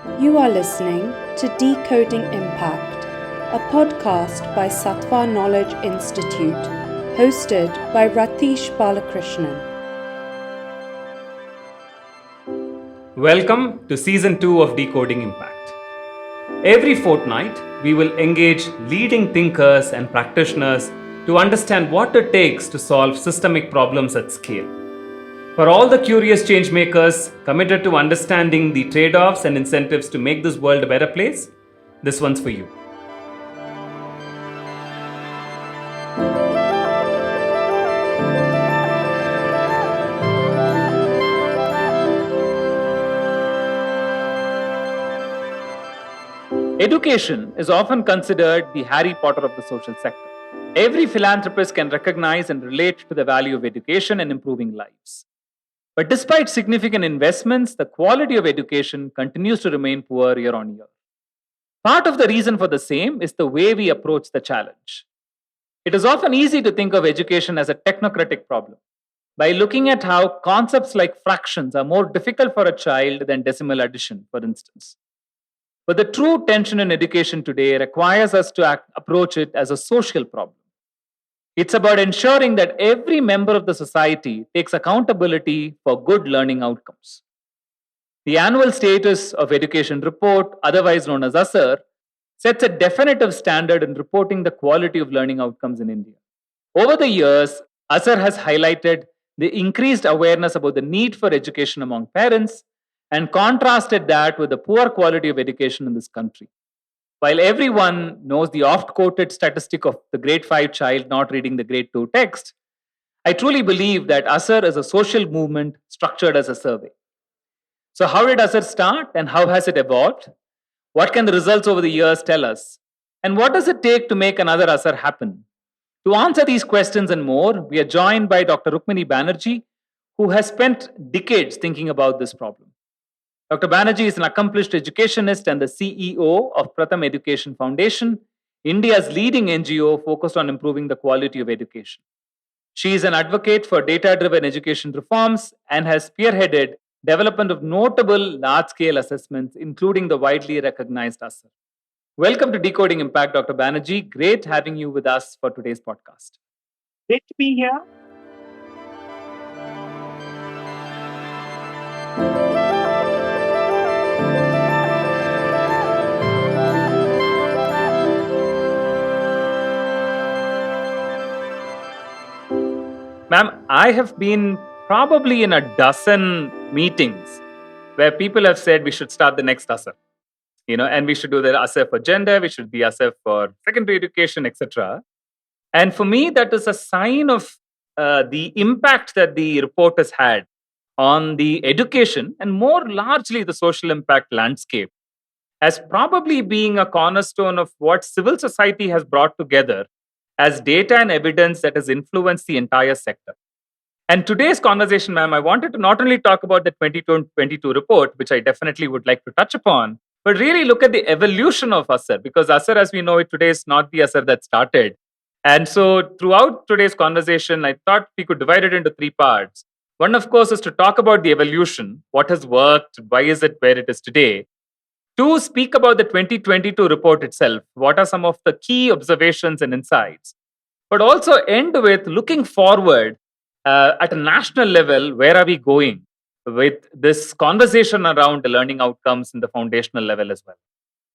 You are listening to Decoding Impact, a podcast by Sattva Knowledge Institute, hosted by Rathish Balakrishnan. Welcome to Season 2 of Decoding Impact. Every fortnight, we will engage leading thinkers and practitioners to understand what it takes to solve systemic problems at scale. For all the curious change makers committed to understanding the trade-offs and incentives to make this world a better place, this one's for you. Education is often considered the Harry Potter of the social sector. Every philanthropist can recognize and relate to the value of education and improving lives. But despite significant investments, the quality of education continues to remain poor year on year. Part of the reason for the same is the way we approach the challenge. It is often easy to think of education as a technocratic problem by looking at how concepts like fractions are more difficult for a child than decimal addition, for instance. But the true tension in education today requires us to approach it as a social problem. It's about ensuring that every member of the society takes accountability for good learning outcomes. The Annual Status of Education Report, otherwise known as ASER, sets a definitive standard in reporting the quality of learning outcomes in India. Over the years, ASER has highlighted the increased awareness about the need for education among parents and contrasted that with the poor quality of education in this country. While everyone knows the oft-quoted statistic of the grade 5 child not reading the grade 2 text, I truly believe that ASER is a social movement structured as a survey. So how did ASER start and how has it evolved? What can the results over the years tell us? And what does it take to make another ASER happen? To answer these questions and more, we are joined by Dr. Rukmini Banerji, who has spent decades thinking about this problem. Dr. Banerji is an accomplished educationist and the CEO of Pratham Education Foundation, India's leading NGO focused on improving the quality of education. She is an advocate for data-driven education reforms and has spearheaded development of notable large-scale assessments, including the widely recognized ASER. Welcome to Decoding Impact, Dr. Banerji. Great having you with us for today's podcast. Great to be here. Ma'am, I have been probably in a dozen meetings where people have said we should start the next ASER, and we should do the ASER for gender, we should be ASER for secondary education, etc. And for me, that is a sign of the impact that the report has had on the education and more largely the social impact landscape as probably being a cornerstone of what civil society has brought together as data and evidence that has influenced the entire sector. And today's conversation, ma'am, I wanted to not only talk about the 2022 report, which I definitely would like to touch upon, but really look at the evolution of ASER, because ASER as we know it today is not the ASER that started. And so throughout today's conversation, I thought we could divide it into three parts. One, of course, is to talk about the evolution, what has worked, why is it where it is today. Two, speak about the 2022 report itself. What are some of the key observations and insights? But also end with looking forward at a national level, where are we going with this conversation around the learning outcomes in the foundational level as well.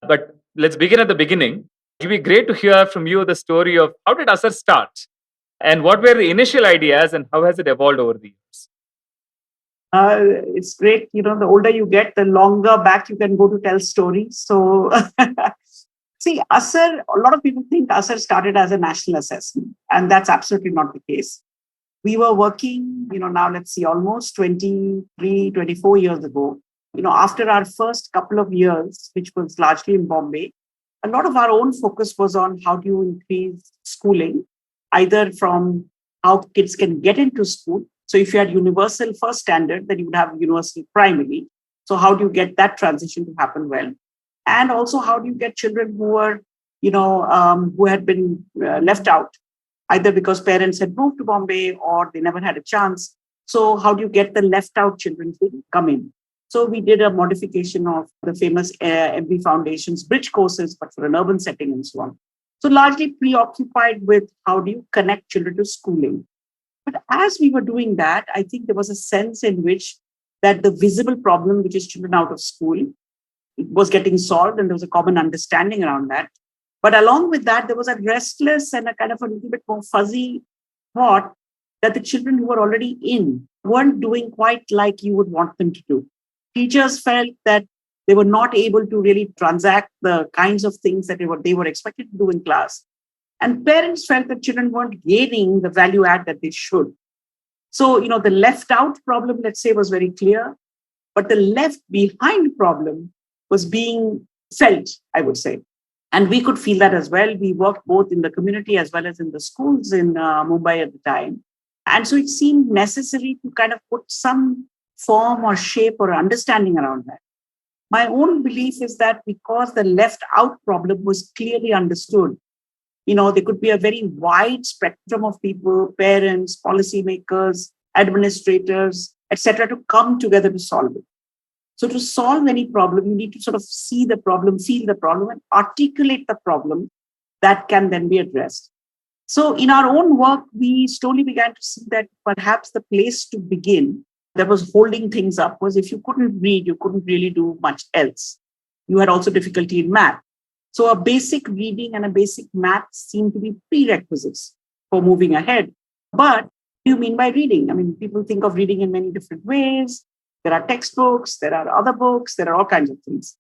But let's begin at the beginning. It would be great to hear from you the story of how did ASER start and what were the initial ideas and how has it evolved over the years? It's great. The older you get, the longer back you can go to tell stories. So, see, ASER, a lot of people think ASER started as a national assessment, and that's absolutely not the case. We were working, now let's see, almost 23, 24 years ago. After our first couple of years, which was largely in Bombay, a lot of our own focus was on how do you increase schooling, either from how kids can get into school. So if you had universal first standard, then you would have universal primary. So how do you get that transition to happen well? And also, how do you get children who were, who had been left out, either because parents had moved to Bombay or they never had a chance. So how do you get the left out children to come in? So we did a modification of the famous MB Foundation's bridge courses, but for an urban setting and so on. So largely preoccupied with how do you connect children to schooling. But as we were doing that, I think there was a sense in which that the visible problem, which is children out of school, it was getting solved, and there was a common understanding around that. But along with that, there was a restless and a kind of a little bit more fuzzy thought that the children who were already in weren't doing quite like you would want them to do. Teachers felt that they were not able to really transact the kinds of things that they were expected to do in class. And parents felt that children weren't gaining the value add that they should. So, the left out problem, let's say, was very clear, but the left behind problem was being felt, I would say. And we could feel that as well. We worked both in the community as well as in the schools in Mumbai at the time. And so it seemed necessary to kind of put some form or shape or understanding around that. My own belief is that because the left out problem was clearly understood, there could be a very wide spectrum of people, parents, policymakers, administrators, etc., to come together to solve it. So to solve any problem, you need to sort of see the problem, feel the problem, and articulate the problem that can then be addressed. So in our own work, we slowly began to see that perhaps the place to begin that was holding things up was if you couldn't read, you couldn't really do much else. You had also difficulty in math. So a basic reading and a basic math seem to be prerequisites for moving ahead. But what do you mean by reading? I mean, people think of reading in many different ways. There are textbooks, there are other books, there are all kinds of things.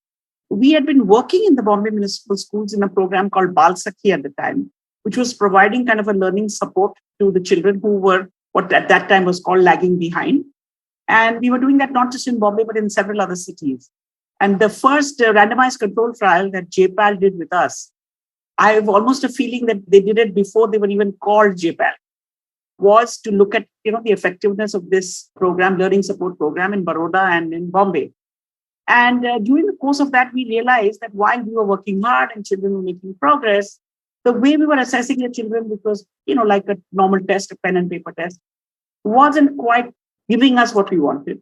We had been working in the Bombay Municipal Schools in a program called Bal Sakhi at the time, which was providing kind of a learning support to the children who were what at that time was called lagging behind. And we were doing that not just in Bombay, but in several other cities. And the first randomized control trial that JPAL did with us, I have almost a feeling that they did it before they were even called JPAL, was to look at the effectiveness of this program, learning support program in Baroda and in Bombay. And during the course of that, we realized that while we were working hard and children were making progress, the way we were assessing the children, which was like a normal test, a pen and paper test, wasn't quite giving us what we wanted.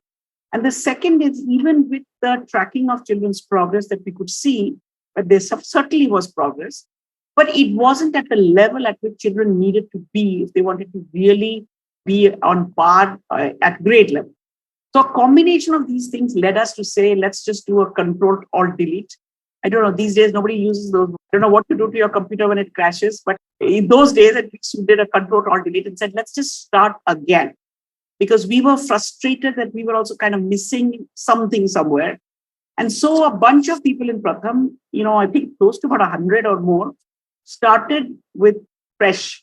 And the second is, even with the tracking of children's progress that we could see, that there certainly was progress, but it wasn't at the level at which children needed to be if they wanted to really be on par at grade level. So a combination of these things led us to say, let's just do a control alt delete. I don't know, these days nobody uses those. I don't know what to do to your computer when it crashes, but in those days at least we did a control alt delete and said, let's just start again. Because we were frustrated that we were also kind of missing something somewhere. And so a bunch of people in Pratham, I think close to about 100 or more, started with fresh.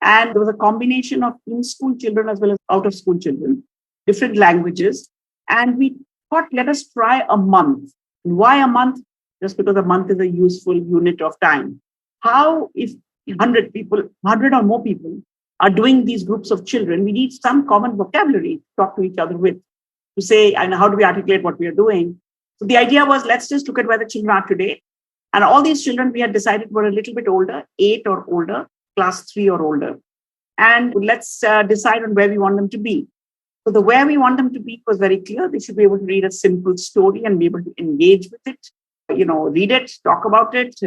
And there was a combination of in-school children as well as out-of-school children, different languages. And we thought, let us try a month. Why a month? Just because a month is a useful unit of time. How, if 100 people, 100 or more people, are doing these groups of children, we need some common vocabulary to talk to each other with, to say, and how do we articulate what we are doing? So the idea was, let's just look at where the children are today. And all these children we had decided were a little bit older, 8 or older, class 3 or older. And let's decide on where we want them to be. So the where we want them to be was very clear. They should be able to read a simple story and be able to engage with it, read it, talk about it,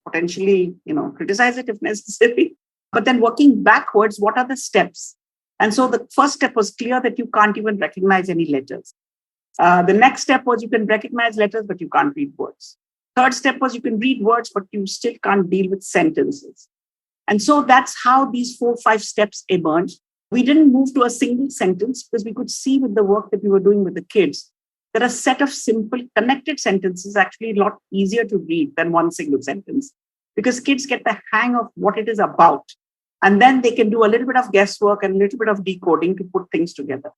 potentially, criticize it if necessary. But then working backwards, what are the steps? And so the first step was clear that you can't even recognize any letters. The next step was you can recognize letters, but you can't read words. Third step was you can read words, but you still can't deal with sentences. And so that's how these 4-5 steps emerged. We didn't move to a single sentence because we could see with the work that we were doing with the kids that a set of simple connected sentences is actually a lot easier to read than one single sentence, because kids get the hang of what it is about. And then they can do a little bit of guesswork and a little bit of decoding to put things together.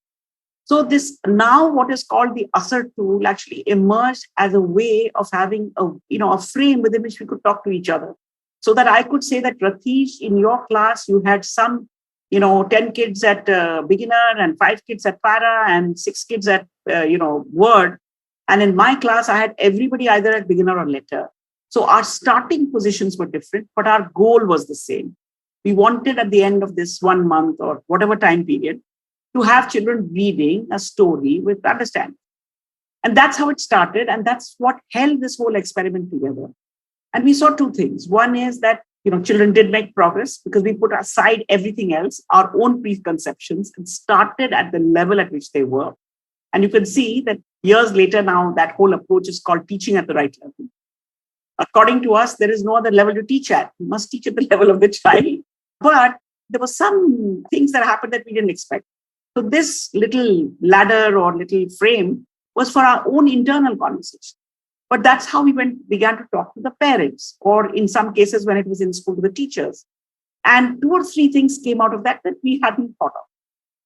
So this now what is called the ASER tool actually emerged as a way of having a frame within which we could talk to each other. So that I could say that, Rathish, in your class, you had some, 10 kids at beginner and 5 kids at para and 6 kids at, word. And in my class, I had everybody either at beginner or letter. So our starting positions were different, but our goal was the same. We wanted at the end of this 1 month or whatever time period to have children reading a story with understanding. And that's how it started. And that's what held this whole experiment together. And we saw two things. One is that, children did make progress because we put aside everything else, our own preconceptions, and started at the level at which they were. And you can see that years later now, that whole approach is called teaching at the right level. According to us, there is no other level to teach at. You must teach at the level of the child. But there were some things that happened that we didn't expect. So this little ladder or little frame was for our own internal conversation. But that's how we began to talk to the parents, or in some cases when it was in school, to the teachers. And 2 or 3 things came out of that we hadn't thought of.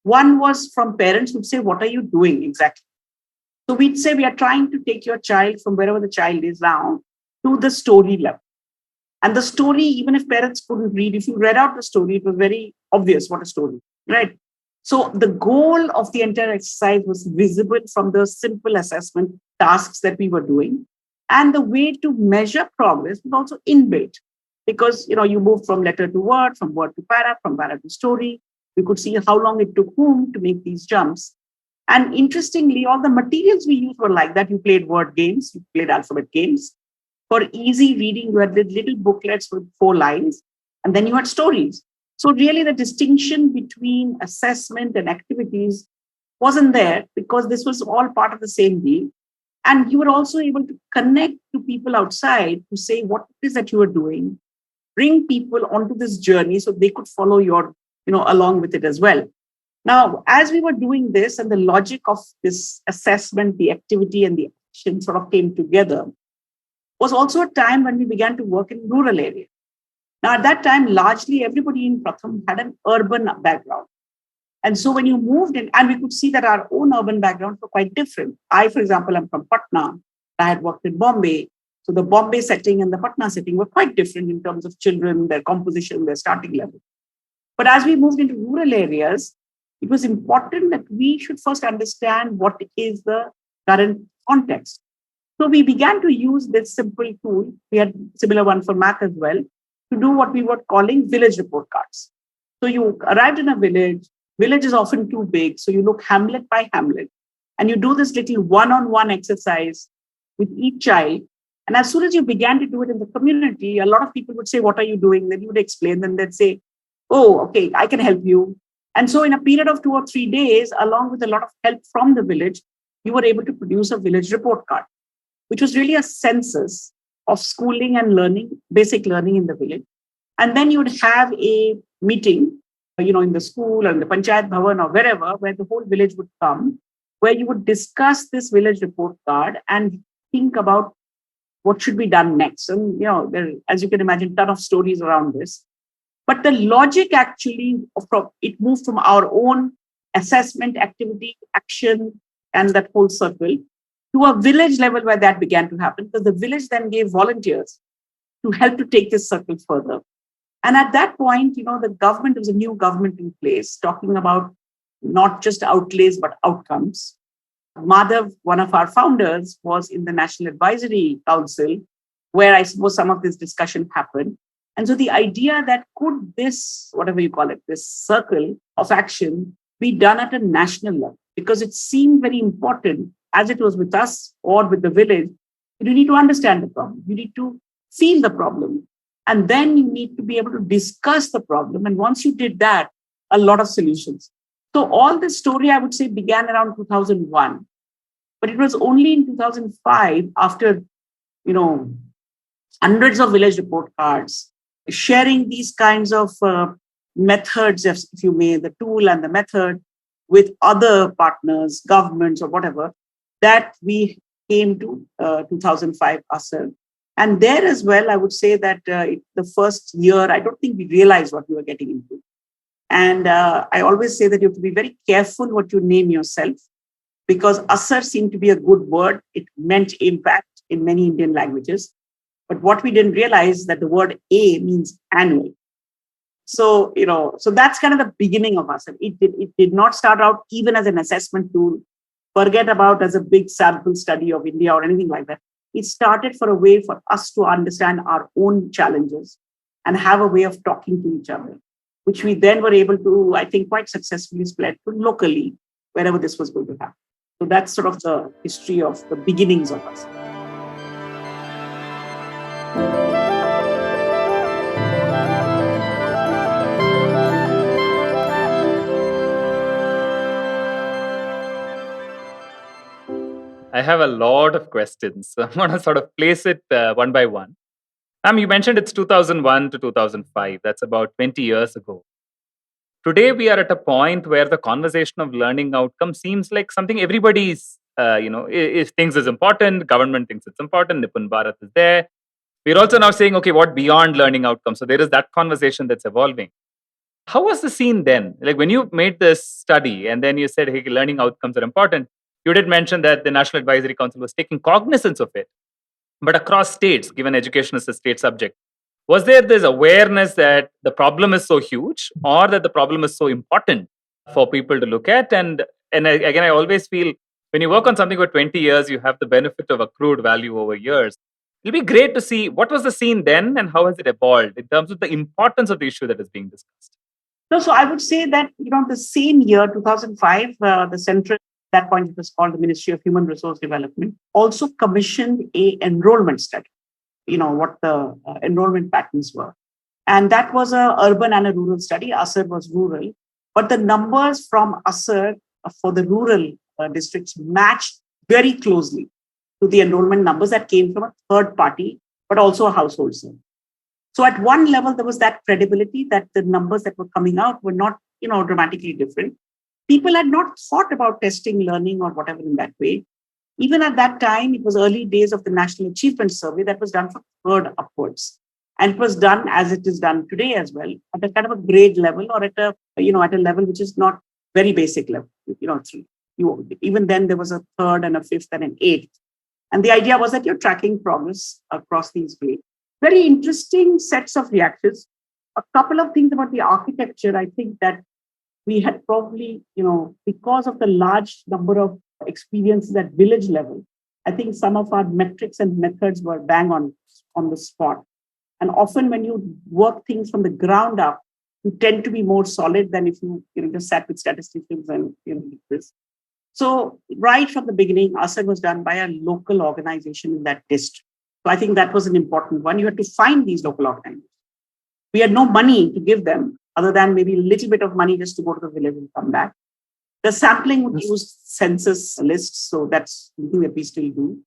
One was from parents who'd say, what are you doing exactly? So we'd say, we are trying to take your child from wherever the child is now to the story level. And the story, even if parents couldn't read, if you read out the story, it was very obvious what a story, right? So the goal of the entire exercise was visible from the simple assessment tasks that we were doing. And the way to measure progress was also inbuilt, because you moved from letter to word, from word to para, from para to story. We could see how long it took whom to make these jumps. And interestingly, all the materials we used were like that. You played word games, you played alphabet games. For easy reading, you had little booklets with 4 lines, and then you had stories. So really the distinction between assessment and activities wasn't there, because this was all part of the same deal. And you were also able to connect to people outside to say what it is that you are doing, bring people onto this journey so they could follow your, along with it as well. Now, as we were doing this, and the logic of this assessment, the activity and the action sort of came together, was also a time when we began to work in rural areas. Now, at that time, largely everybody in Pratham had an urban background. And so when you moved in, and we could see that our own urban backgrounds were quite different. I, for example, am from Patna. I had worked in Bombay. So the Bombay setting and the Patna setting were quite different in terms of children, their composition, their starting level. But as we moved into rural areas, it was important that we should first understand what is the current context. So we began to use this simple tool. We had a similar one for math as well, to do what we were calling village report cards. So you arrived in a village. Village is often too big. So you look hamlet by hamlet, and you do this little one-on-one exercise with each child. And as soon as you began to do it in the community, a lot of people would say, what are you doing? Then you would explain. Then they'd say, oh, okay, I can help you. And so in a period of 2 or 3 days, along with a lot of help from the village, you were able to produce a village report card, which was really a census of schooling and learning, basic learning in the village. And then you would have a meeting, in the school or in the Panchayat Bhavan or wherever, where the whole village would come, where you would discuss this village report card and think about what should be done next. And, there, as you can imagine, a ton of stories around this. But the logic actually, it moved from our own assessment, activity, action, and that whole circle to a village level where that began to happen, because the village then gave volunteers to help to take this circle further. And at that point, the government, there was a new government in place talking about not just outlays, but outcomes. Madhav, one of our founders, was in the National Advisory Council, where I suppose some of this discussion happened. And so the idea that could this, whatever you call it, this circle of action be done at a national level, because it seemed very important, as it was with us or with the village, you need to understand the problem. You need to feel the problem. And then you need to be able to discuss the problem. And once you did that, a lot of solutions. So all this story, I would say, began around 2001. But it was only in 2005, after, hundreds of village report cards, sharing these kinds of methods, if you may, the tool and the method with other partners, governments or whatever, that we came to 2005 ASER. And there as well, I would say that the first year, I don't think we realized what we were getting into. And I always say that you have to be very careful what you name yourself, because ASER seemed to be a good word. It meant impact in many Indian languages. But what we didn't realize that the word A means annual. So, so that's kind of the beginning of ASER. It did not start out even as an assessment tool. Forget about as a big sample study of India or anything like that. It started for a way for us to understand our own challenges and have a way of talking to each other, which we then were able to, I think, quite successfully spread to locally, wherever this was going to happen. So that's sort of the history of the beginnings of us. I have a lot of questions. So I'm going to sort of place it one by one. You mentioned it's 2001 to 2005. That's about 20 years ago. Today, we are at a point where the conversation of learning outcome seems like something everybody's, if thinks is important, government thinks it's important, Nipun Bharat is there. We're also now saying, okay, what beyond learning outcomes? So there is that conversation that's evolving. How was the scene then? Like when you made this study and then you said, hey, learning outcomes are important, you did mention that the National Advisory Council was taking cognizance of it. But across states, given education is a state subject, was there this awareness that the problem is so huge or that the problem is so important for people to look at? Again, I always feel when you work on something for 20 years, you have the benefit of accrued value over years. It'll be great to see what was the scene then and how has it evolved in terms of the importance of the issue that is being discussed. No, so I would say that, the same year, 2005, the central, at that point it was called the Ministry of Human Resource Development, also commissioned a enrollment study, what the enrollment patterns were. And that was a urban and a rural study. ASER was rural. But the numbers from ASER for the rural districts matched very closely to the enrollment numbers that came from a third party, but also a household survey. So at one level, there was that credibility that the numbers that were coming out were not, dramatically different. People had not thought about testing learning or whatever in that way. Even at that time, it was early days of the National Achievement Survey that was done from third upwards. And it was done as it is done today as well, at a kind of a grade level or at a level which is not very basic level. Even then, there was a third and a fifth and an eighth. And the idea was that you're tracking progress across these grades. Very interesting sets of reactions. A couple of things about the architecture, I think that we had probably, because of the large number of experiences at village level, I think some of our metrics and methods were bang on the spot. And often when you work things from the ground up, you tend to be more solid than if you, just sat with statisticians and, this. So right from the beginning, ASER was done by a local organization in that district. So I think that was an important one. You had to find these local organizations. We had no money to give them other than maybe a little bit of money just to go to the village and come back. The sampling would use census lists. So that's something that we still do.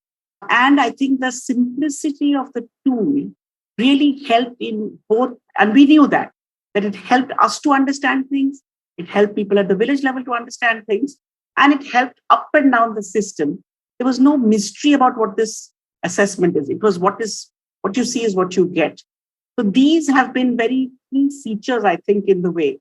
And I think the simplicity of the tool really helped in both. And we knew that it helped us to understand things. It helped people at the village level to understand things. And it helped up and down the system. There was no mystery about what this assessment is. It was what you see is what you get. So these have been very key features, I think, in the way.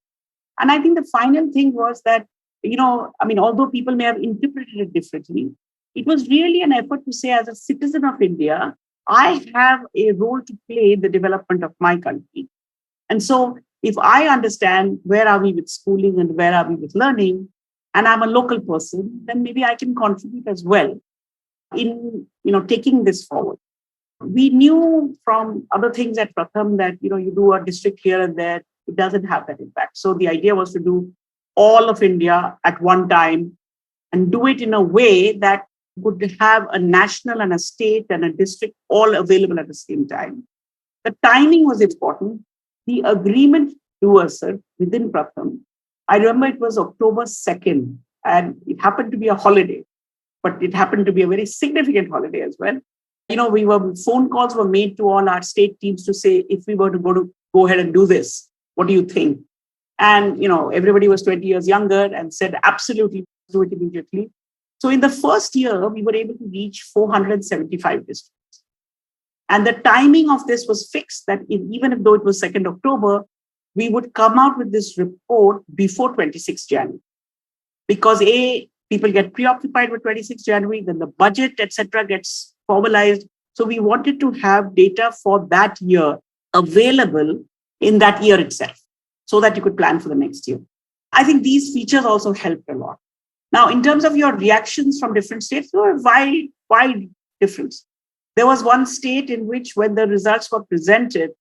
And I think the final thing was that, although people may have interpreted it differently, it was really an effort to say, as a citizen of India, I have a role to play in the development of my country. And so if I understand where are we with schooling and where are we with learning, and I'm a local person, then maybe I can contribute as well in, taking this forward. We knew from other things at Pratham that, you do a district here and there, it doesn't have that impact. So the idea was to do all of India at one time and do it in a way that would have a national and a state and a district all available at the same time. The timing was important. The agreement to ASER within Pratham, I remember it was October 2nd, and it happened to be a holiday, but it happened to be a very significant holiday as well. Phone calls were made to all our state teams to say, if we were to go ahead and do this, what do you think? And, everybody was 20 years younger and said, absolutely, do it immediately. So in the first year, we were able to reach 475 districts. And the timing of this was fixed that even though it was 2nd October, we would come out with this report before 26 January. Because people get preoccupied with 26 January, then the budget, etc., gets formalized. So we wanted to have data for that year available in that year itself so that you could plan for the next year. I think these features also helped a lot. Now, in terms of your reactions from different states, there were wide difference. There was one state in which when the results were presented,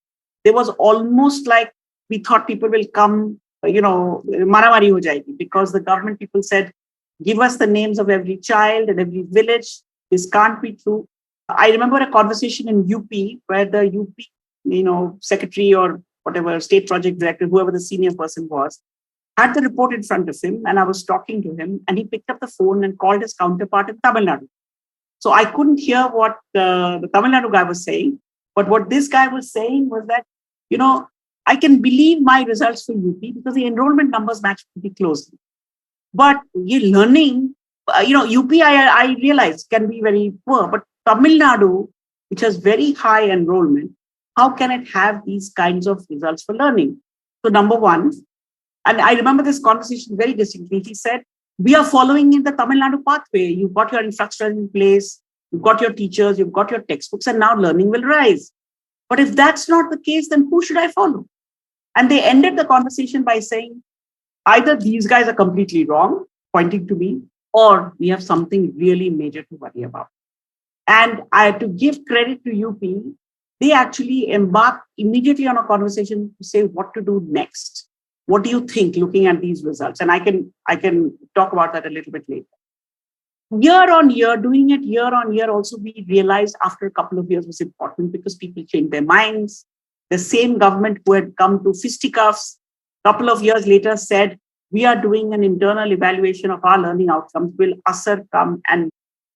there was almost like we thought people will come, maramari ho jayegi, because the government people said, give us the names of every child and every village. This can't be true. I remember a conversation in UP where the UP, secretary or whatever, state project director, whoever the senior person was, had the report in front of him, and I was talking to him, and he picked up the phone and called his counterpart in Tamil Nadu. So I couldn't hear what the Tamil Nadu guy was saying, but what this guy was saying was that, I can believe my results for UP because the enrollment numbers match pretty closely. But learning, UP, I realize can be very poor, but Tamil Nadu, which has very high enrollment, how can it have these kinds of results for learning? So number one, and I remember this conversation very distinctly, he said, we are following in the Tamil Nadu pathway. You've got your infrastructure in place, you've got your teachers, you've got your textbooks, and now learning will rise. But if that's not the case, then who should I follow? And they ended the conversation by saying, either these guys are completely wrong, pointing to me, or we have something really major to worry about. And I had to give credit to UP. They actually embarked immediately on a conversation to say what to do next. What do you think looking at these results? And I can talk about that a little bit later. Year on year, doing it year on year, also we realized after a couple of years was important because people changed their minds. The same government who had come to fisticuffs a couple of years later said, we are doing an internal evaluation of our learning outcomes. Will ASER come and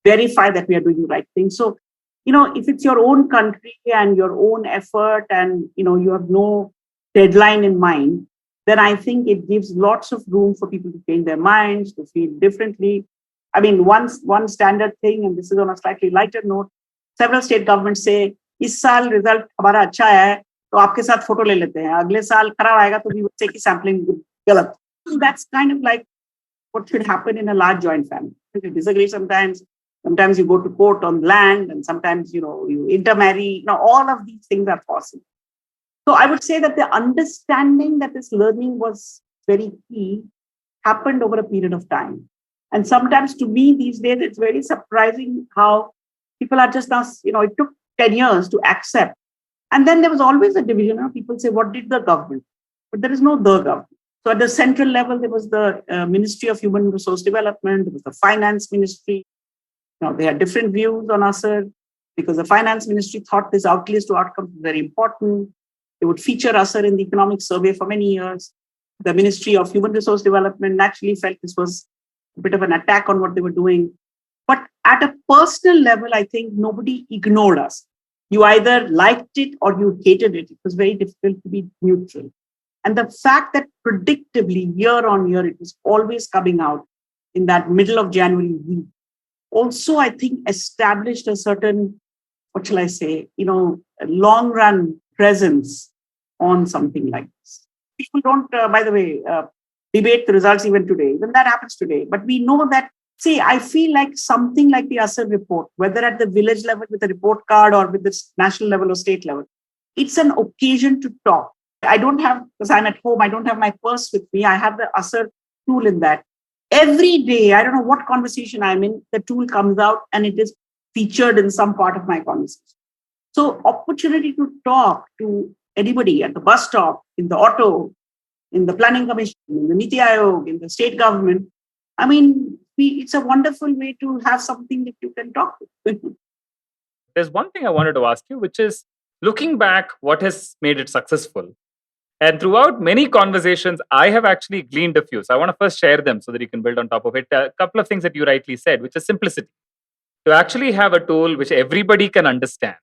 verify that we are doing the right thing? So, if it's your own country and your own effort and, you have no deadline in mind, then I think it gives lots of room for people to change their minds, to feel differently. I mean, one standard thing, and this is on a slightly lighter note, several state governments say, इस साल result हमारा अच्छा है, तो आपके साथ photo ले लेते हैं. अगले साल खराब आएगा तो we would say कि sampling गलत. That's kind of like what should happen in a large joint family. You disagree sometimes. Sometimes you go to court on land, and sometimes, you intermarry. All of these things are possible. So I would say that the understanding that this learning was very key happened over a period of time. And sometimes to me these days, it's very surprising how people are just now, it took 10 years to accept. And then there was always a division. People say, what did the government? But there is no the government. So at the central level, there was the Ministry of Human Resource Development, there was the Finance Ministry. They had different views on ASER because the Finance Ministry thought this outlays to outcomes was very important. They would feature ASER in the economic survey for many years. The Ministry of Human Resource Development naturally felt this was a bit of an attack on what they were doing. But at a personal level, I think nobody ignored us. You either liked it or you hated it. It was very difficult to be neutral. And the fact that predictably, year on year, it was always coming out in that middle of January week, also, I think, established a certain, what shall I say, a long run presence on something like this. People don't, by the way, debate the results even today. Even that happens today. But we know that, see, I feel like something like the ASER report, whether at the village level with a report card or with the national level or state level, it's an occasion to talk. I don't have, because I'm at home, I don't have my purse with me. I have the ASER tool in that. Every day, I don't know what conversation I'm in, the tool comes out and it is featured in some part of my conversation. So opportunity to talk to anybody at the bus stop, in the auto, in the planning commission, in the Niti Aayog, in the state government. I mean, it's a wonderful way to have something that you can talk to. There's one thing I wanted to ask you, which is looking back, what has made it successful? And throughout many conversations, I have actually gleaned a few. So I want to first share them so that you can build on top of it. A couple of things that you rightly said, which is simplicity. To actually have a tool which everybody can understand,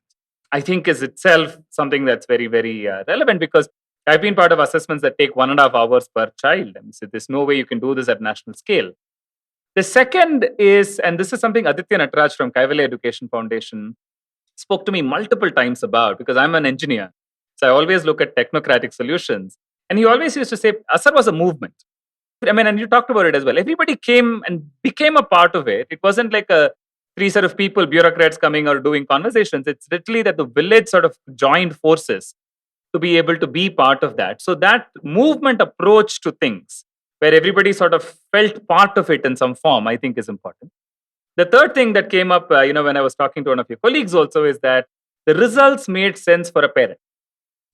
I think is itself something that's very, very relevant, because I've been part of assessments that take 1.5 hours per child. And so there's no way you can do this at national scale. The second is, and this is something Aditya Nataraj from Kaivalya Education Foundation spoke to me multiple times about, because I'm an engineer. So I always look at technocratic solutions. And he always used to say, ASER was a movement. I mean, and you talked about it as well. Everybody came and became a part of it. It wasn't like a three set of people, bureaucrats coming or doing conversations. It's literally that the village sort of joined forces to be able to be part of that. So that movement approach to things, where everybody sort of felt part of it in some form, I think is important. The third thing that came up, when I was talking to one of your colleagues also, is that the results made sense for a parent.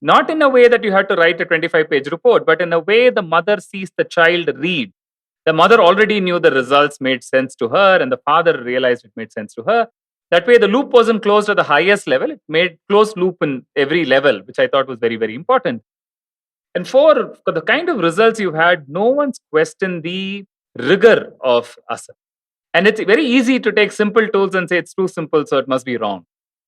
Not in a way that you had to write a 25-page report, but in a way the mother sees the child read The mother already knew the results made sense to her, and the father realized it made sense to her. That way, the loop wasn't closed at the highest level. It made closed loop in every level, which I thought was very, very important. And for the kind of results you've had, no one's questioned the rigor of ASER. And it's very easy to take simple tools and say it's too simple, so it must be wrong.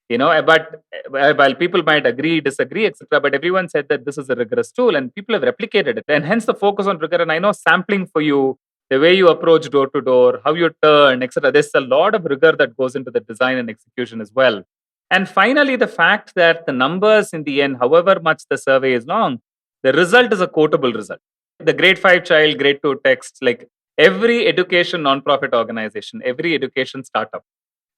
But while people might agree, disagree, etc., but everyone said that this is a rigorous tool and people have replicated it. And hence the focus on rigor. And I know sampling for you, the way you approach door to door, how you turn, etc., there's a lot of rigor that goes into the design and execution as well. And finally, the fact that the numbers in the end, however much the survey is long, the result is a quotable result. The grade 5 child, grade 2 text, like every education nonprofit organization, every education startup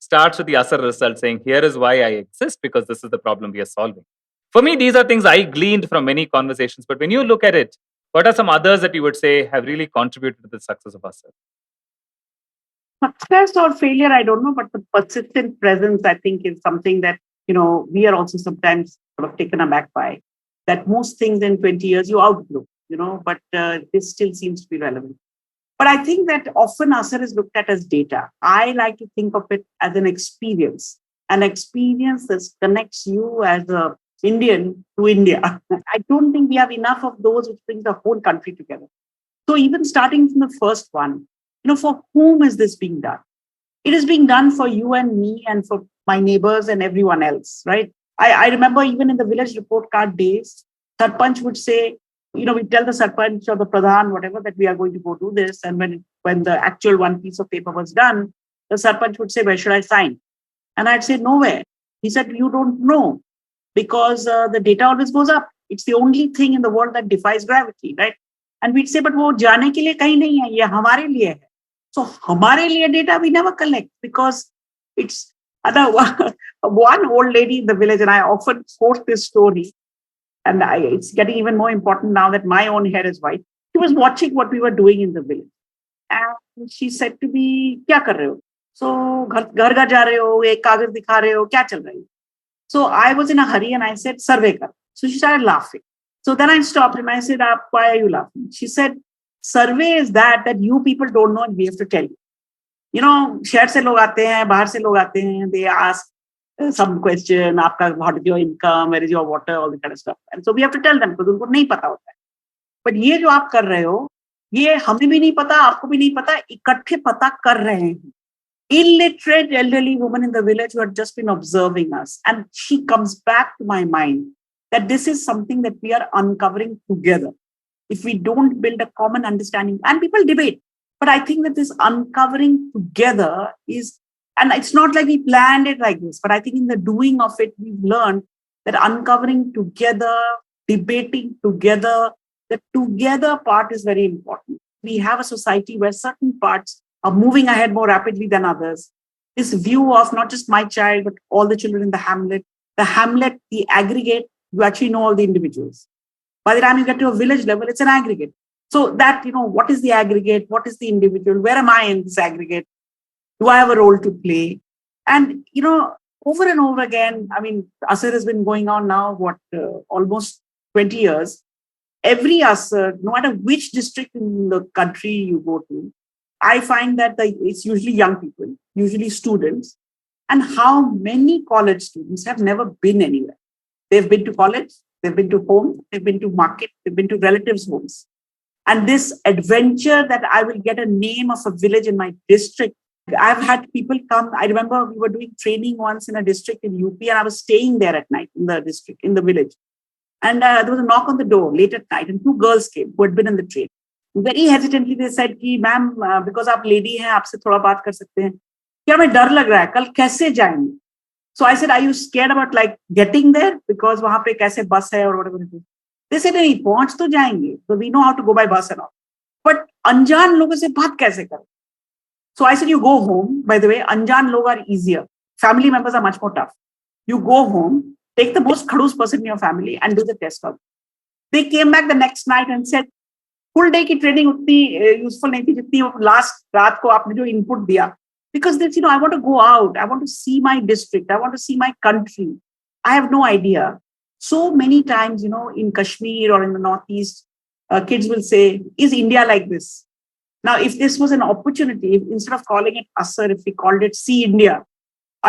starts with the ASER result saying, here is why I exist, because this is the problem we are solving. For me, these are things I gleaned from many conversations. But when you look at it, what are some others that you would say have really contributed to the success of ASER? Success or failure, I don't know, but the persistent presence, I think, is something that, we are also sometimes sort of taken aback by. That most things in 20 years you outgrow, but this still seems to be relevant. But I think that often ASER is looked at as data. I like to think of it as an experience that connects you as an Indian to India. I don't think we have enough of those which brings the whole country together. So even starting from the first one, for whom is this being done? It is being done for you and me and for my neighbors and everyone else, right? I remember even in the village report card days, Sarpanch would say, we tell the Sarpanch or the Pratham, whatever, that we are going to go do this. And when the actual one piece of paper was done, the Sarpanch would say, where should I sign? And I'd say, nowhere. He said, you don't know, because the data always goes up. It's the only thing in the world that defies gravity, right? And we'd say, but wo jaane ke liye kahin nahi hai, ye hamare liye hai. So hamare liye data we never collect, because it's one old lady in the village, and I often quote this story, and it's getting even more important now that my own hair is white. She was watching what we were doing in the village. And she said to me, kya kar rahe ho? So, ghar ja rahe ho, ek kagaz dikha rahe ho, kya chal raha hai? So I was in a hurry and I said, survey kar. So she started laughing. So then I stopped and I said, why are you laughing? She said, survey is that you people don't know and we have to tell you. शहर से लोग आते हैं, बाहर से लोग आते हैं, they ask some question, what is your income, where is your water, all that kind of stuff. And so we have to tell them, because उनको नहीं पता होता है. But ये जो आप कर रहे हो, ये हमें भी नहीं पता, आपको भी नहीं पता, इकट्ठे पता कर रहे हैं. Illiterate elderly woman in the village who had just been observing us. And she comes back to my mind that this is something that we are uncovering together. If we don't build a common understanding, and people debate, but I think that this uncovering together is, and it's not like we planned it like this, but I think in the doing of it, we've learned that uncovering together, debating together, the together part is very important. We have a society where certain parts are moving ahead more rapidly than others. This view of not just my child, but all the children in the hamlet, the aggregate, you actually know all the individuals. By the time you get to a village level, it's an aggregate. So that, what is the aggregate? What is the individual? Where am I in this aggregate? Do I have a role to play? And, over and over again, ASER has been going on now, almost 20 years. Every ASER, no matter which district in the country you go to, I find that it's usually young people, usually students, and how many college students have never been anywhere. They've been to college, they've been to home, they've been to market, they've been to relatives' homes. And this adventure that I will get a name of a village in my district. I've had people come. I remember we were doing training once in a district in UP, and I was staying there at night in the district, in the village. And there was a knock on the door late at night, and two girls came who had been in the train. Very hesitantly, they said, ma'am, because आप lady हैं, आपसे थोड़ा बात कर सकते हैं. क्या हमें डर लग रहा है, कल कैसे जाएंगे? So I said, are you scared about getting there? Because वहाँ पे कैसे bus है or whatever it is. They said, नहीं, पहुंच तो जाएंगे. So we know how to go by bus and all. But अनजान लोगों से बात कैसे करें? So I said, you go home. By the way, अनजान लोग are easier. Family members are much more tough. You go home, take the most खड़ूस person in your family and do the test. They came back the next night and said, full day की training उतनी useful नहीं थी जितनी last रात को आपने जो input दिया. Because this, I want to go out. I want to see my district. I want to see my country. I have no idea. So many times, in Kashmir or in the Northeast, kids will say, is India like this? Now, if this was an opportunity, instead of calling it ASER, if we called it See India,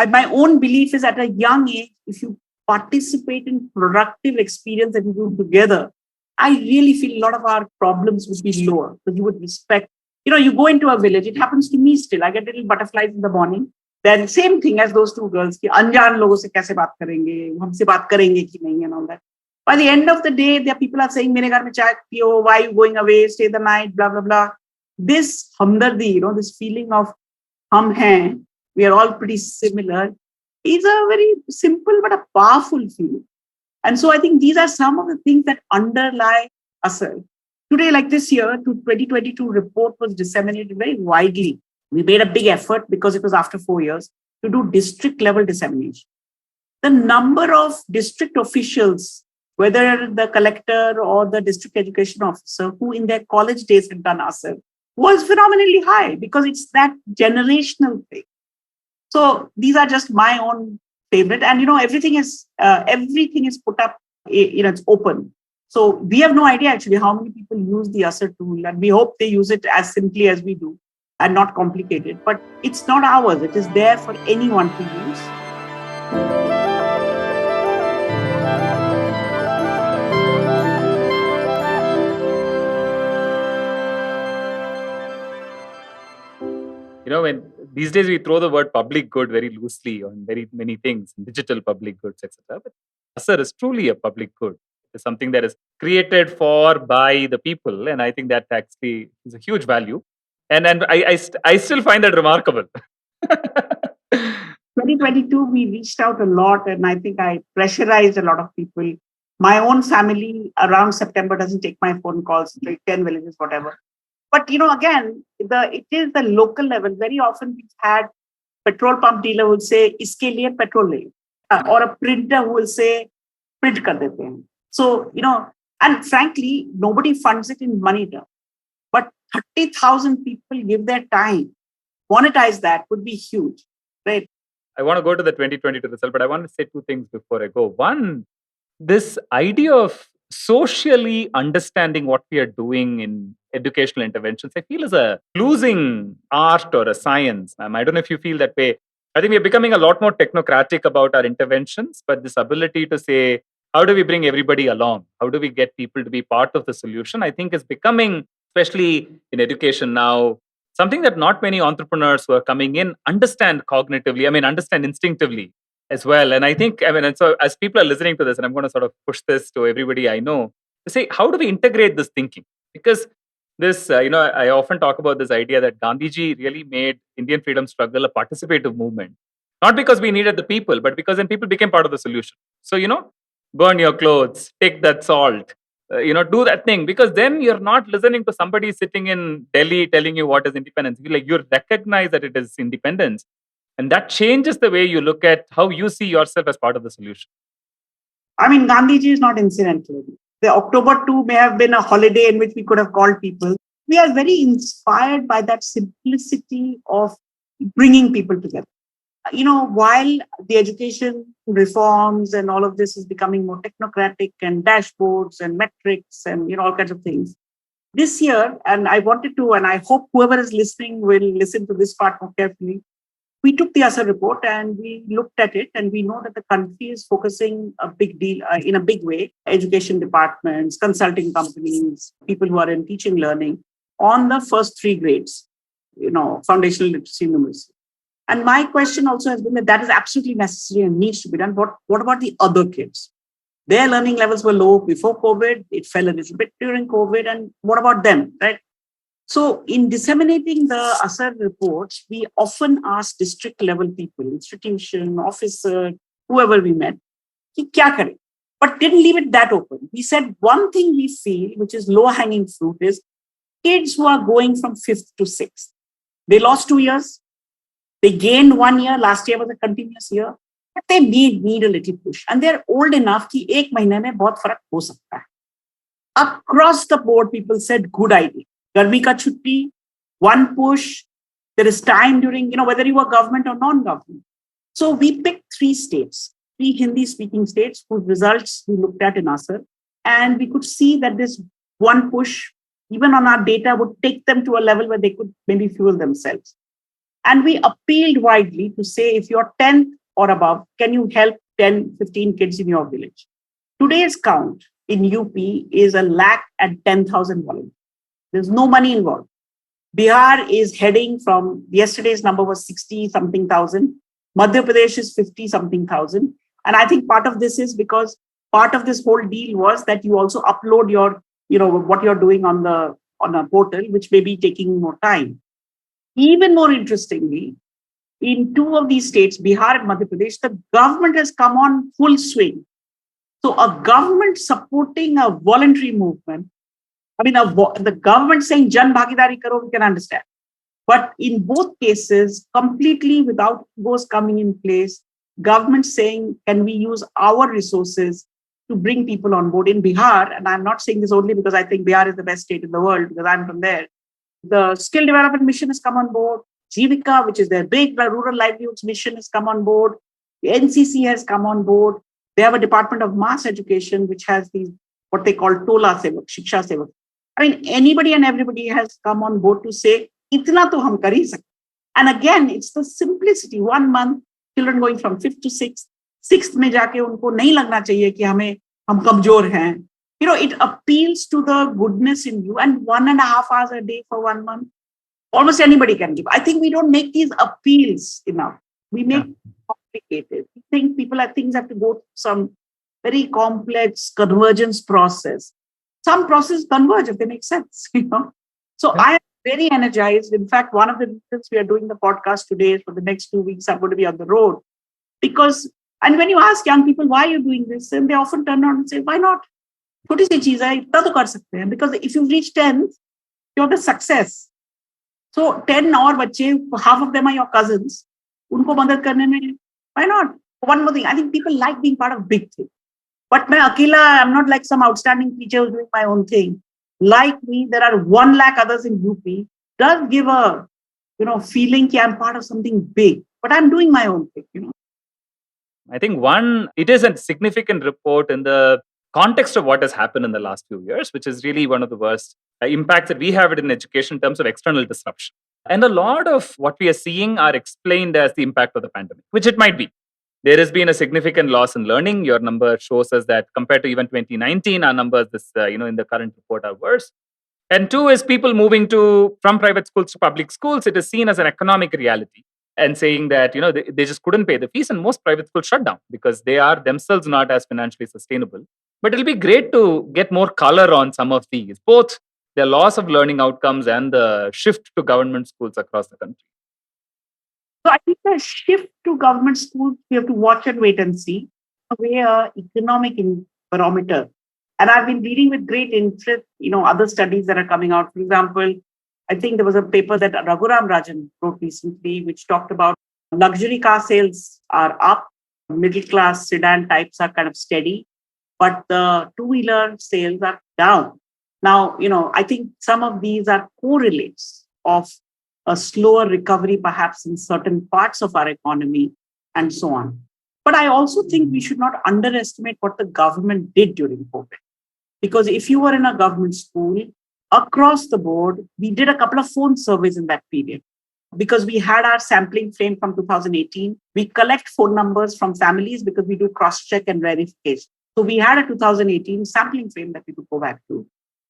my own belief is at a young age, if you participate in productive experience that you do together, I really feel a lot of our problems would be lower because you would respect. You go into a village, it happens to me still. I get little butterflies in the morning. Then same thing as those two girls, कि अनजान लोगों से कैसे बात करेंगे, हमसे बात करेंगे कि नहीं, and all that. By the end of the day, there people are saying, मेरे घर में चाय पियो, why are you going away, stay the night, blah, blah, blah. This hamdardi, this feeling of hum hain, we are all pretty similar, is a very simple but a powerful feeling. And so I think these are some of the things that underlie ASER. Today, like this year, 2022 report was disseminated very widely. We made a big effort because it was after 4 years to do district level dissemination. The number of district officials, whether the collector or the district education officer, who in their college days had done ASER, was phenomenally high because it's that generational thing. So these are just my own favorite. And, everything is put up, it's open. So we have no idea actually how many people use the ASER tool, and we hope they use it as simply as we do and not complicated. But it's not ours. It is there for anyone to use. When these days we throw the word public good very loosely on very many things, digital public goods, etc. But ASER is truly a public good. It's something that is created for, by the people. And I think that actually is a huge value. And I still find that remarkable. 2022, we reached out a lot, and I think I pressurized a lot of people. My own family around September doesn't take my phone calls, like 10 villages, whatever. But, again, it is the local level. Very often we've had petrol pump dealer who will say, iske liye petrol le. Or a printer who will say, print kar dete hain. So, and frankly, nobody funds it in money terms. But 30,000 people give their time. Monetize that would be huge, right? I want to go to the 2022 result, but I want to say two things before I go. One, this idea of socially understanding what we are doing in educational interventions, I feel is a losing art or a science. I don't know if you feel that way. I think we're becoming a lot more technocratic about our interventions, but this ability to say, how do we bring everybody along? How do we get people to be part of the solution? I think is becoming, especially in education now, something that not many entrepreneurs who are coming in understand cognitively, understand instinctively as well. And I think, and so as people are listening to this, and I'm going to sort of push this to everybody I know, to say, how do we integrate this thinking? Because this, I often talk about this idea that Gandhiji really made Indian freedom struggle a participative movement. Not because we needed the people, but because then people became part of the solution. So, burn your clothes, take that salt, do that thing, because then you're not listening to somebody sitting in Delhi telling you what is independence. You recognize that it is independence. And that changes the way you look at how you see yourself as part of the solution. Gandhiji is not incidental. The October 2 may have been a holiday in which we could have called people. We are very inspired by that simplicity of bringing people together. While the education reforms and all of this is becoming more technocratic and dashboards and metrics and, all kinds of things. This year, and I wanted to, and I hope whoever is listening will listen to this part more carefully. We took the ASER report and we looked at it, and we know that the country is focusing a big deal in a big way, education departments, consulting companies, people who are in teaching learning on the first 3 grades, foundational literacy, numeracy. And my question also has been that is absolutely necessary and needs to be done. What about the other kids? Their learning levels were low before COVID. It fell a little bit during COVID. And what about them, right? So in disseminating the ASER reports, we often ask district level people, institution, officer, whoever we met, ki kya kare? But didn't leave it that open. We said one thing we feel, which is low hanging fruit, is kids who are going from 5th to 6th. They lost 2 years. They gained 1 year. Last year was a continuous year. But they need a little push. And they're old enough कि 1 महीने में बहुत फर्क हो सकता है. Across the board, people said, good idea. Garmi ka chutti, one push. There is time during, whether you are government or non-government. So we picked 3 states, 3 Hindi-speaking states whose results we looked at in ASER. And we could see that this one push even on our data, would take them to a level where they could maybe fuel themselves. And we appealed widely to say, if you're 10th or above, can you help 10, 15 kids in your village? Today's count in UP is 100,000 at 10,000 volunteers. There's no money involved. Bihar is heading from, yesterday's number was 60 something thousand. Madhya Pradesh is 50 something thousand. And I think part of this is because part of this whole deal was that you also upload your, what you're doing on a portal, which may be taking more time. Even more interestingly, in two of these states, Bihar and Madhya Pradesh, the government has come on full swing. So a government supporting a voluntary movement, the government saying Jan Bhagidari Karo, we can understand. But in both cases, completely without egos coming in place, government saying, can we use our resources to bring people on board in Bihar? And I'm not saying this only because I think Bihar is the best state in the world, because I'm from there. The Skill Development Mission has come on board. Jivika, which is their big rural livelihoods mission, has come on board. The NCC has come on board. They have a Department of Mass Education, which has these, what they call Tola Sevak, Shiksha Sevak. Anybody and everybody has come on board to say, Itna to hum kar hi sakte. And again, it's the simplicity. 1 month, children going from 5th to 6th. 6th mein jaake unko nahi lagna chahiye ki hum kamjor hain. It appeals to the goodness in you, and 1.5 hours a day for 1 month, almost anybody can give. I think we don't make these appeals enough. We make complicated. We think things have to go through some very complex convergence process. Some processes converge if they make sense, So I am very energized. In fact, one of the reasons we are doing the podcast today is for the next 2 weeks, I'm going to be on the road. And when you ask young people, why are you doing this? And they often turn around and say, why not? Choti si cheez hai, itna to kar sakte hain. Because if you've reached 10th, you're the success. So 10 और बच्चे, half of them are your cousins. उनको मदद करने में, why not? One more thing, I think people like being part of big things. But मैं अकेला, I'm not like some outstanding teacher who's doing my own thing. Like me, there are 1 lakh others in UP. Does give a, feeling that I'm part of something big. But I'm doing my own thing, I think it is a significant report in the context of what has happened in the last few years, which is really one of the worst impacts that we have in education in terms of external disruption. And a lot of what we are seeing are explained as the impact of the pandemic, which it might be. There has been a significant loss in learning. Your number shows us that compared to even 2019, our numbers in the current report are worse. And two is people moving from private schools to public schools. It is seen as an economic reality and saying that they just couldn't pay the fees, and most private schools shut down because they are themselves not as financially sustainable. But it'll be great to get more color on some of these, both the loss of learning outcomes and the shift to government schools across the country. So I think the shift to government schools, we have to watch and wait and see. An economic barometer. And I've been reading with great interest, other studies that are coming out. For example, I think there was a paper that Raghuram Rajan wrote recently, which talked about luxury car sales are up, middle class sedan types are kind of steady, but the two-wheeler sales are down. Now, I think some of these are correlates of a slower recovery, perhaps in certain parts of our economy and so on. But I also think we should not underestimate what the government did during COVID. Because if you were in a government school, across the board, we did a couple of phone surveys in that period. Because we had our sampling frame from 2018, we collect phone numbers from families because we do cross-check and verification. So we had a 2018 sampling frame that we could go back to.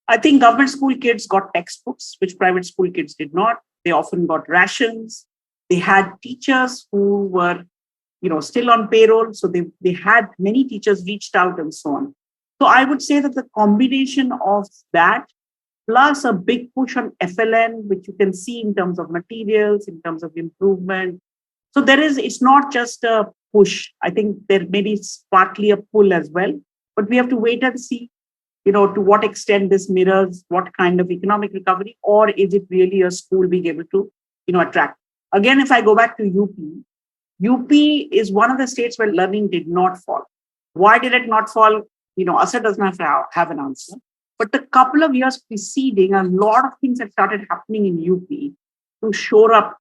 I think government school kids got textbooks, which private school kids did not. They often got rations. They had teachers who were, still on payroll. So they had many teachers reached out and so on. So I would say that the combination of that plus a big push on FLN, which you can see in terms of materials, in terms of improvement. So it's not just a push. I think there maybe it's partly a pull as well, but we have to wait and see, to what extent this mirrors what kind of economic recovery, or is it really a school being able to, attract. Again, if I go back to UP is one of the states where learning did not fall. Why did it not fall? ASER does not have an answer. But a couple of years preceding, a lot of things had started happening in UP to shore up,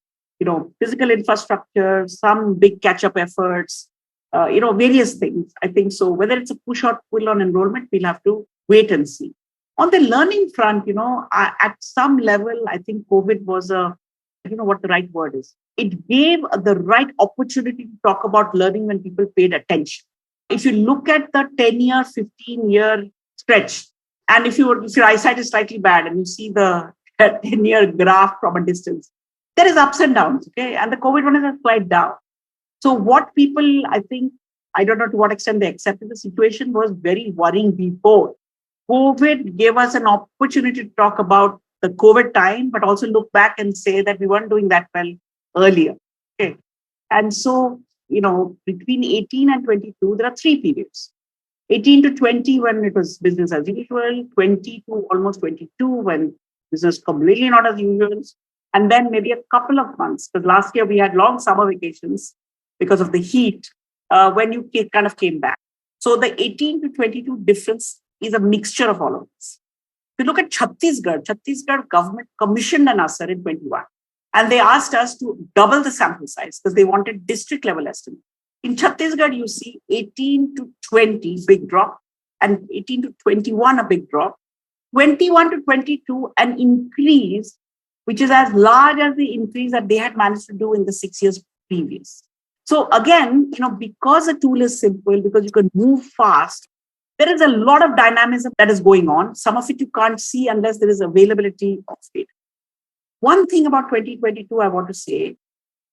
physical infrastructure, some big catch-up efforts, various things. I think so. Whether it's a push or pull on enrollment, we'll have to wait and see. On the learning front, at some level, I think COVID was I don't know what the right word is. It gave the right opportunity to talk about learning when people paid attention. If you look at the 10-year, 15-year stretch, and if your eyesight is slightly bad and you see the 10-year graph from a distance, there is ups and downs, okay? And the COVID one is a slight down. So what people, I think, I don't know to what extent they accepted the situation, was very worrying before. COVID gave us an opportunity to talk about the COVID time, but also look back and say that we weren't doing that well earlier. Okay. And so, between 18 and 22, there are three periods. 18 to 20 when it was business as usual, 20 to almost 22 when business completely not as usual, and then maybe a couple of months, because last year we had long summer vacations because of the heat, when you kind of came back. So the 18 to 22 difference is a mixture of all of this. If you look at Chhattisgarh government commissioned an ASER in 21, and they asked us to double the sample size because they wanted district level estimate. In Chhattisgarh, you see 18 to 20, big drop, and 18 to 21, a big drop. 21 to 22, an increase, which is as large as the increase that they had managed to do in the 6 years previous. So again, because the tool is simple, because you can move fast, there is a lot of dynamism that is going on. Some of it you can't see unless there is availability of it. One thing about 2022 I want to say,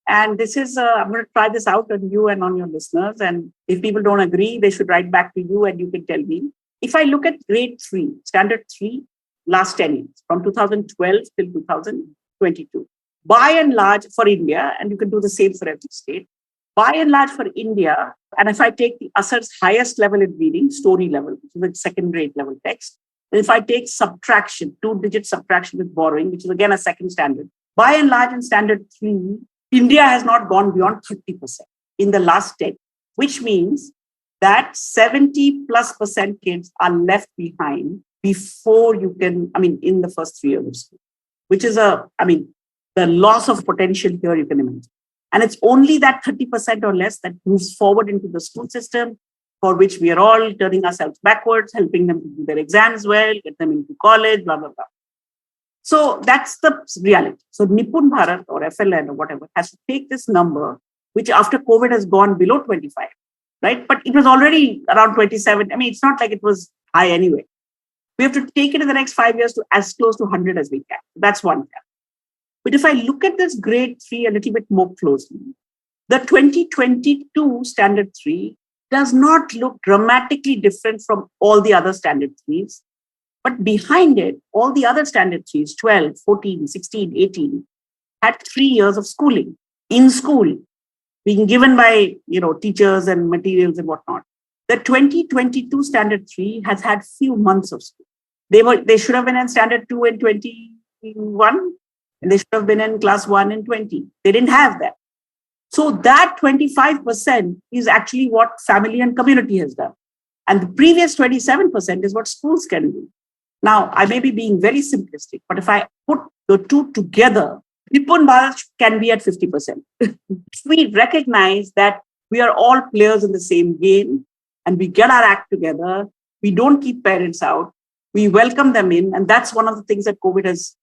and this is, I'm going to try this out on you and on your listeners. And if people don't agree, they should write back to you and you can tell me. If I look at grade 3, standard 3, last 10 years, from 2012 till 2022, by and large for India, and you can do the same for every state, by and large for India, and if I take the ASER's highest level in reading, story level, which is the second grade level text, and if I take subtraction, 2-digit subtraction with borrowing, which is again a second standard, by and large in standard 3, India has not gone beyond 30% in the last 10, which means that 70+% kids are left behind before you can, in the first 3 years of school, which is the loss of potential here you can imagine. And it's only that 30% or less that moves forward into the school system, for which we are all turning ourselves backwards, helping them to do their exams well, get them into college, blah, blah, blah. So that's the reality. So Nipun Bharat or FLN or whatever has to take this number, which after COVID has gone below 25, right? But it was already around 27. It's not like it was high anyway. We have to take it in the next 5 years to as close to 100 as we can. That's one thing. But if I look at this grade 3 a little bit more closely, the 2022 standard 3 does not look dramatically different from all the other standard 3s. But behind it, all the other standard 3s, 12, 14, 16, 18, had 3 years of schooling in school, being given by teachers and materials and whatnot. The 2022 standard 3 has had few months of school. They should have been in standard 2 in 21. And they should have been in class 1 in 20. They didn't have that. So that 25% is actually what family and community has done. And the previous 27% is what schools can do. Now, I may be being very simplistic, but if I put the two together, Nipun Bharat can be at 50%. We recognize that we are all players in the same game and we get our act together. We don't keep parents out. We welcome them in. And that's one of the things that COVID has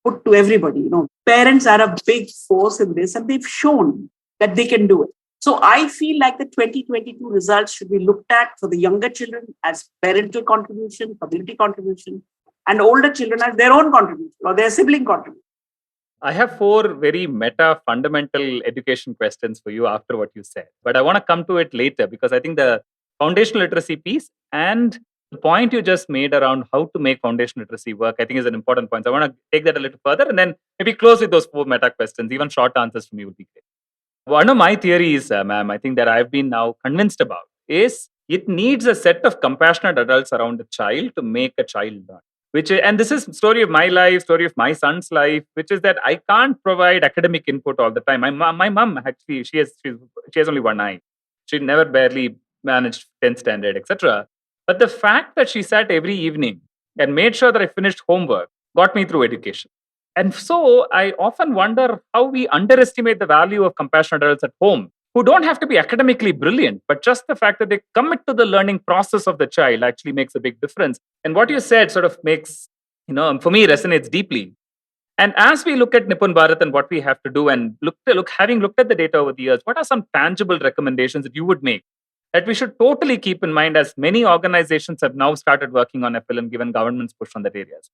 put to everybody. Parents are a big force in this and they've shown that they can do it. So I feel like the 2022 results should be looked at for the younger children as parental contribution, community contribution, and older children as their own contribution or their sibling contribution. I have 4 very meta fundamental education questions for you after what you said. But I want to come to it later because I think the foundational literacy piece and the point you just made around how to make foundational literacy work, I think is an important point. So I want to take that a little further and then maybe close with those 4 meta questions. Even short answers from you would be great. One of my theories, ma'am, I think that I've been now convinced about is it needs a set of compassionate adults around a child to make a child learn. And this is story of my life, story of my son's life, which is that I can't provide academic input all the time. My mom actually, she has only one eye. She never barely managed 10th standard, etc. But the fact that she sat every evening and made sure that I finished homework got me through education. And so I often wonder how we underestimate the value of compassionate adults at home. who don't have to be academically brilliant, but just the fact that they commit to the learning process of the child actually makes a big difference. And what you said sort of makes, for me, resonates deeply. And as we look at Nipun Bharat and what we have to do, and having looked at the data over the years, what are some tangible recommendations that you would make that we should totally keep in mind, as many organizations have now started working on FLN given government's push on that areas?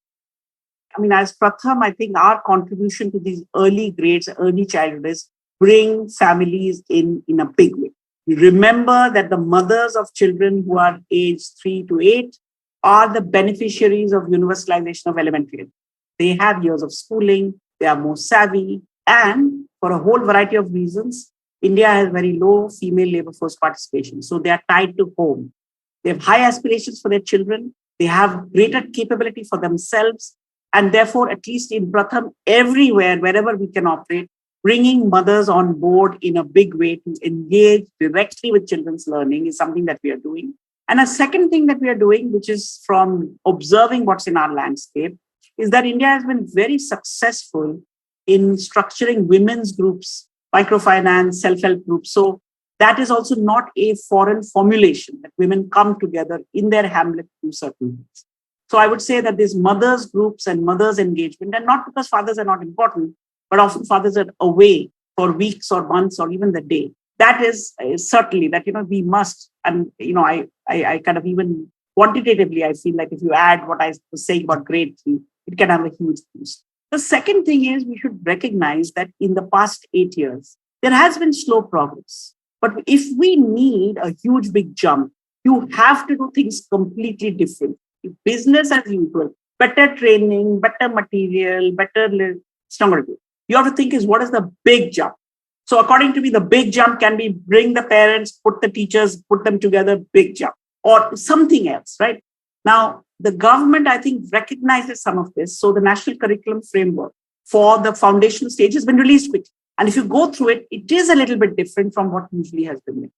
I mean, as Pratham, I think our contribution to these early grades, early childhood is bring families in a big way. Remember that the mothers of children who are aged 3 to 8 are the beneficiaries of universalization of elementary education. They have years of schooling, they are more savvy, and for a whole variety of reasons, India has very low female labor force participation. So they are tied to home. They have high aspirations for their children. They have greater capability for themselves. And therefore, at least in Pratham, everywhere, wherever we can operate, bringing mothers on board in a big way to engage directly with children's learning is something that we are doing. And a second thing that we are doing, which is from observing what's in our landscape, is that India has been very successful in structuring women's groups, microfinance, self-help groups. So that is also not a foreign formulation, that women come together in their hamlet to do certain things. So I would say that these mothers groups and mothers engagement, and not because fathers are not important, but often fathers are away for weeks or months or even the day. That is certainly that, we must, and, I kind of even quantitatively, I feel like if you add what I was saying about grade 3, it can have a huge boost. The second thing is we should recognize that in the past 8 years, there has been slow progress. But if we need a huge, big jump, you have to do things completely different. Business as usual, better training, better material, it's not going to do. You have to think is what is the big jump? So according to me, the big jump can be bring the parents, put the teachers, put them together, big jump, or something else, right? Now, the government, I think, recognizes some of this. So the National Curriculum Framework for the foundational stage has been released quickly. And if you go through it, it is a little bit different from what usually has been made.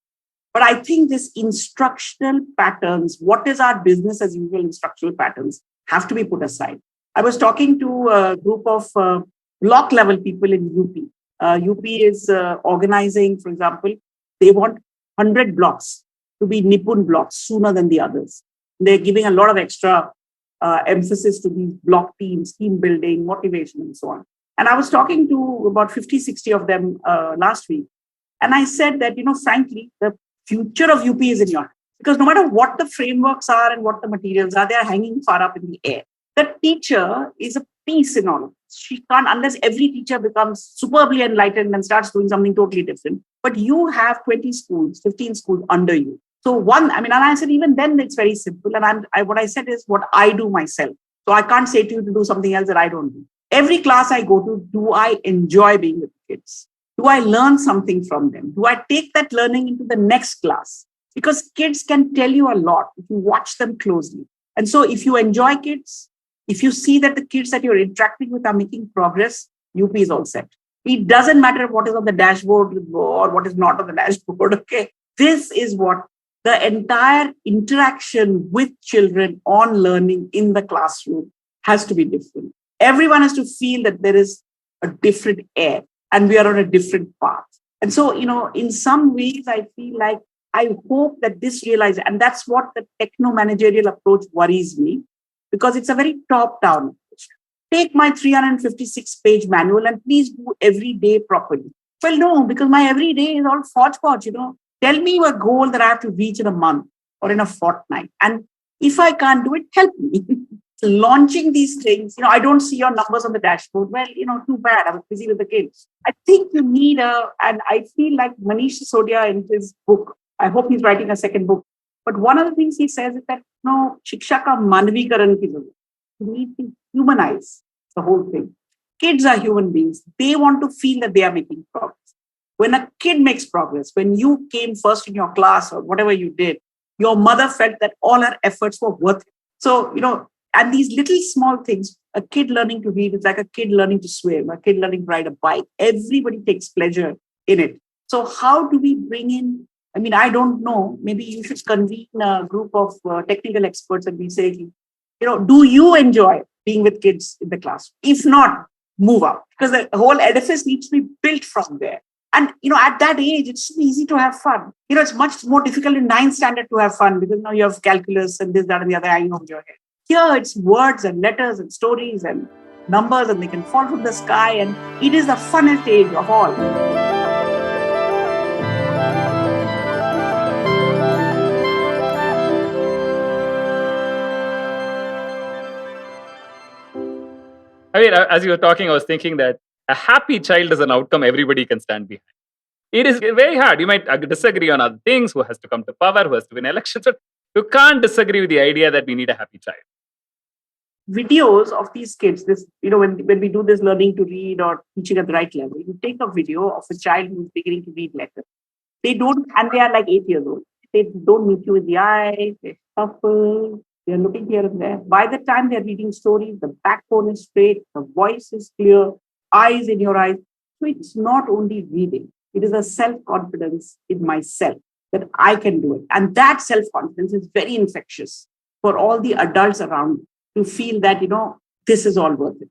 But I think this instructional patterns, what is our business as usual instructional patterns, have to be put aside. I was talking to a group of block level people in UP. UP is organizing, for example, they want 100 blocks to be Nipun blocks sooner than the others. They're giving a lot of extra emphasis to these block teams, team building, motivation, and so on. And I was talking to about 50, 60 of them last week. And I said that, frankly, the future of UP is in your hands. Because no matter what the frameworks are and what the materials are, they are hanging far up in the air. The teacher is a piece in all of this. She can't, unless every teacher becomes superbly enlightened and starts doing something totally different. But you have 20 schools, 15 schools under you. So and I said, even then it's very simple. And what I said is what I do myself. So I can't say to you to do something else that I don't do. Every class I go to, do I enjoy being with kids? Do I learn something from them? Do I take that learning into the next class? Because kids can tell you a lot if you watch them closely. And so if you enjoy kids, if you see that the kids that you're interacting with are making progress, UP is all set. It doesn't matter what is on the dashboard or what is not on the dashboard. Okay, this is what the entire interaction with children on learning in the classroom has to be different. Everyone has to feel that there is a different air and we are on a different path. And so, in some ways, I feel like I hope that this realizes, and that's what the techno-managerial approach worries me, because it's a very top-down approach. Take my 356-page manual and please do every day properly. Well, no, because my every day is all hodgepodge, Tell me a goal that I have to reach in a month or in a fortnight. And if I can't do it, help me. Launching these things, I don't see your numbers on the dashboard. Well, too bad. I was busy with the kids. I think you need and I feel like Manish Sisodia in his book, I hope he's writing a second book. But one of the things he says is that, shiksha ka manvikaran ki zarurat. You need to humanize the whole thing. Kids are human beings. They want to feel that they are making progress. When a kid makes progress, when you came first in your class or whatever you did, your mother felt that all her efforts were worth it. So, and these little small things, a kid learning to read is like a kid learning to swim, a kid learning to ride a bike. Everybody takes pleasure in it. So how do we bring in, I don't know, maybe you should convene a group of technical experts and we say, do you enjoy being with kids in the class? If not, move out. Because the whole edifice needs to be built from there. And, at that age, it's so easy to have fun. It's much more difficult in 9th standard to have fun because now you have calculus and this, that, and the other hanging over your head. Here, it's words and letters and stories and numbers, and they can fall from the sky. And it is the funnest age of all. I mean, as you were talking, I was thinking that a happy child is an outcome everybody can stand behind. It is very hard. You might disagree on other things, who has to come to power, who has to win elections, but you can't disagree with the idea that we need a happy child. Videos of these kids, when we do this learning to read or teaching at the right level, you take a video of a child who's beginning to read letters. They are like 8 years old. They don't meet you in the eye, they shuffle, they're looking here and there. By the time they're reading stories, the backbone is straight, the voice is clear, eyes in your eyes. So it's not only reading, it is a self-confidence in myself that I can do it. And that self-confidence is very infectious for all the adults around to feel that, this is all worth it.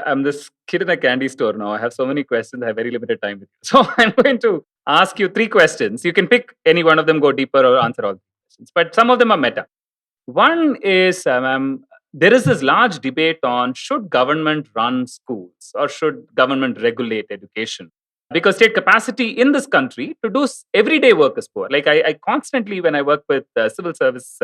I'm this kid in a candy store now. I have so many questions. I have very limited time with you. So I'm going to ask you 3 questions. You can pick any one of them, go deeper, or answer all the questions. But some of them are meta. One is there is this large debate on should government run schools or should government regulate education? Because state capacity in this country to do everyday work is poor. Like I constantly, when I work with civil service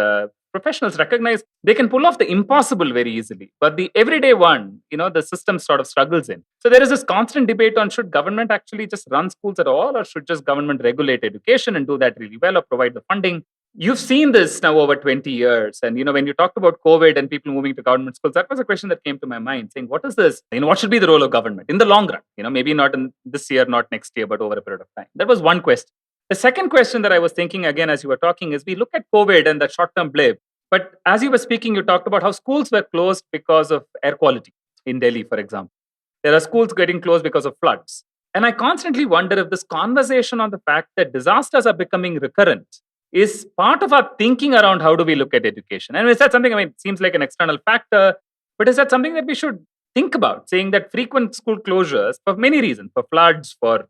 professionals, recognize they can pull off the impossible very easily. But the everyday one, the system sort of struggles in. So there is this constant debate on should government actually just run schools at all, or should just government regulate education and do that really well or provide the funding? You've seen this now over 20 years. And, when you talked about COVID and people moving to government schools, that was a question that came to my mind saying, what is this? What should be the role of government in the long run? Maybe not in this year, not next year, but over a period of time. That was one question. The second question that I was thinking again, as you were talking, is we look at COVID and the short-term blip. But as you were speaking, you talked about how schools were closed because of air quality in Delhi, for example. There are schools getting closed because of floods. And I constantly wonder if this conversation on the fact that disasters are becoming recurrent is part of our thinking around how do we look at education. And is that something, it seems like an external factor, but is that something that we should think about, saying that frequent school closures for many reasons, for floods, for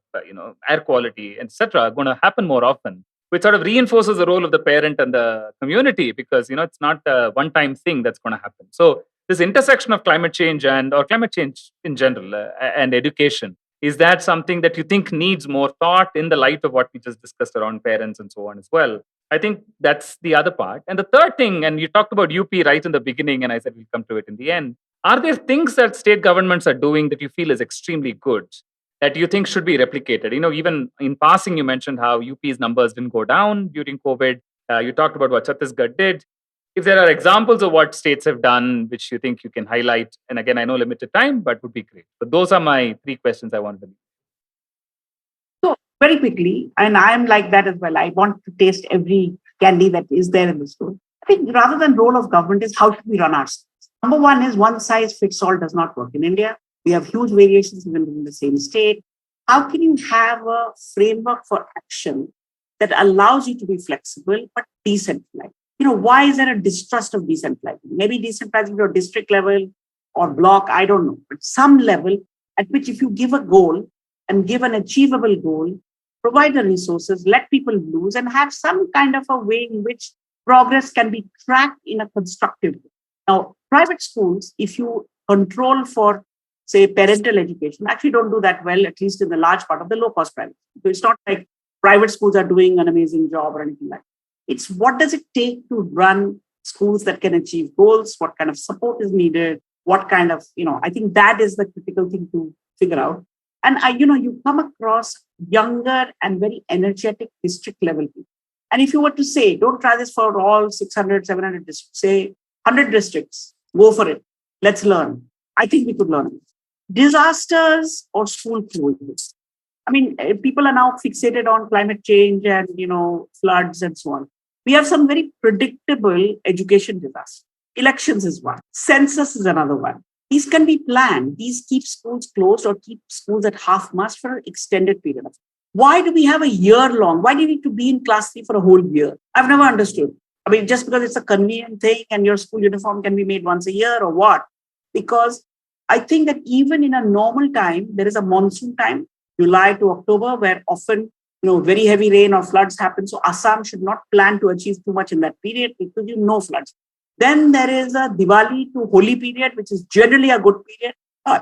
air quality, etc., are going to happen more often, which sort of reinforces the role of the parent and the community because, it's not a one-time thing that's going to happen. So this intersection of climate change or climate change in general and education, is that something that you think needs more thought in the light of what we just discussed around parents and so on as well? I think that's the other part. And the third thing, and you talked about UP right in the beginning, and I said we'll come to it in the end. Are there things that state governments are doing that you feel is extremely good, that you think should be replicated? Even in passing, you mentioned how UP's numbers didn't go down during COVID. You talked about what Chhattisgarh did. If there are examples of what states have done, which you think you can highlight, and again, I know limited time, but would be great. So those are my 3 questions I wanted to make. So very quickly, and I am like that as well. I want to taste every candy that is there in the store. I think rather than role of government is how should we run our schools? Number one is one size fits all does not work in India. We have huge variations even in the same state. How can you have a framework for action that allows you to be flexible but decentralized? Why is there a distrust of decentralizing? Maybe decentralizing to a district level or block, I don't know. But some level at which if you give a goal and give an achievable goal, provide the resources, let people lose and have some kind of a way in which progress can be tracked in a constructive way. Now, private schools, if you control for, say, parental education, actually don't do that well, at least in the large part of the low-cost private. So it's not like private schools are doing an amazing job or anything like that. It's what does it take to run schools that can achieve goals? What kind of support is needed? What kind of, I think that is the critical thing to figure out. And you come across younger and very energetic district level people. And if you were to say, don't try this for all 600, 700 districts, say 100 districts, go for it. Let's learn. I think we could learn. Disasters or school closures. People are now fixated on climate change and, floods and so on. We have some very predictable education disasters. Elections is one. Census is another one. These can be planned. These keep schools closed or keep schools at half-mast for an extended period of time. Why do we have a year-long? Why do you need to be in class 3 for a whole year? I've never understood. Just because it's a convenient thing and your school uniform can be made once a year or what? Because I think that even in a normal time, there is a monsoon time, July to October, where often very heavy rain or floods happen. So Assam should not plan to achieve too much in that period because floods. Then there is a Diwali to Holi period, which is generally a good period,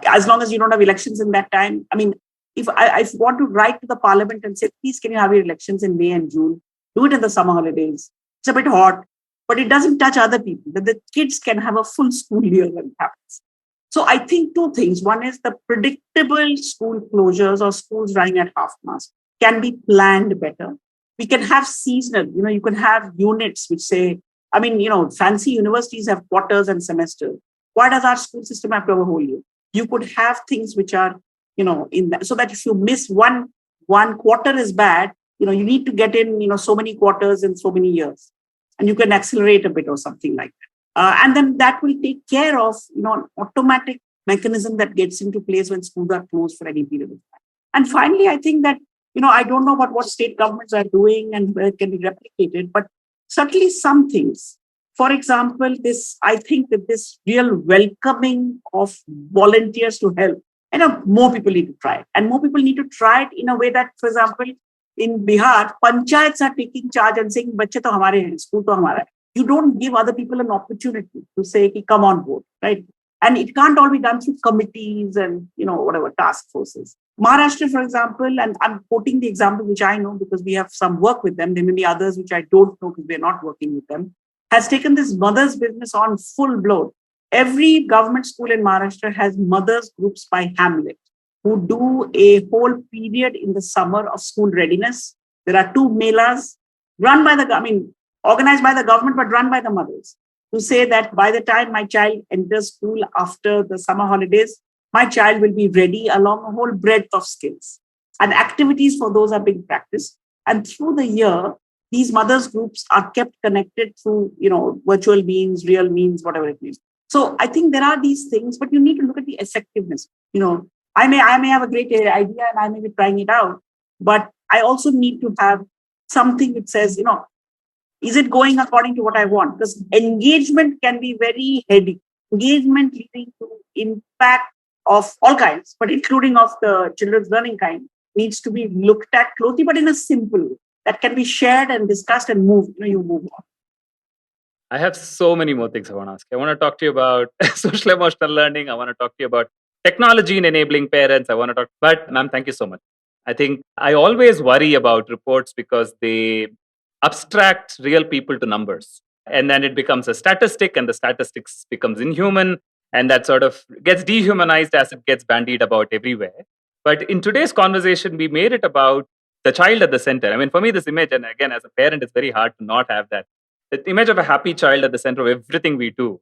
as long as you don't have elections in that time. I mean, if I want to write to the parliament and say, please, can you have your elections in May and June? Do it in the summer holidays. It's a bit hot, but it doesn't touch other people. The kids can have a full school year when it happens. So I think two things. One is the predictable school closures or schools running at half-mast can be planned better. We can have seasonal, you can have units which say, fancy universities have quarters and semesters. Why does our school system have to have a whole year? You could have things which are, in that, so that if you miss one quarter is bad, you need to get in, so many quarters in so many years. And you can accelerate a bit or something like that. And then that will take care of, an automatic mechanism that gets into place when schools are closed for any period of time. And finally, I think that, I don't know about what state governments are doing and where it can be replicated, but certainly some things. For example, I think that this real welcoming of volunteers to help, more people need to try it. And more people need to try it in a way that, for example, in Bihar, panchayats are taking charge and saying, "Bachche to hamare hain, school to hamara hai." You don't give other people an opportunity to say, "Come on board," right? And it can't all be done through committees and, whatever task forces. Maharashtra, for example, and I'm quoting the example which I know because we have some work with them. There may be others which I don't know because we're not working with them, has taken this mothers business on full blown. Every government school in Maharashtra has mothers groups by Hamlet who do a whole period in the summer of school readiness. There are 2 melas organized by the government, but run by the mothers, to say that by the time my child enters school after the summer holidays, my child will be ready along a whole breadth of skills. And activities for those are being practiced. And through the year, these mothers groups are kept connected through, virtual means, real means, whatever it means. So I think there are these things, but you need to look at the effectiveness. I may have a great idea and I may be trying it out, but I also need to have something that says, is it going according to what I want? Because engagement can be very heady. Engagement leading to impact of all kinds, but including of the children's learning kind, needs to be looked at closely, but in a simple way that can be shared and discussed and move. You move on. I have so many more things I want to ask. I want to talk to you about social emotional learning. I want to talk to you about technology in enabling parents. But ma'am, thank you so much. I think I always worry about reports because they abstract real people to numbers. And then it becomes a statistic and the statistics becomes inhuman. And that sort of gets dehumanized as it gets bandied about everywhere. But in today's conversation, we made it about the child at the center. For me, this image, and again, as a parent, it's very hard to not have that. The image of a happy child at the center of everything we do,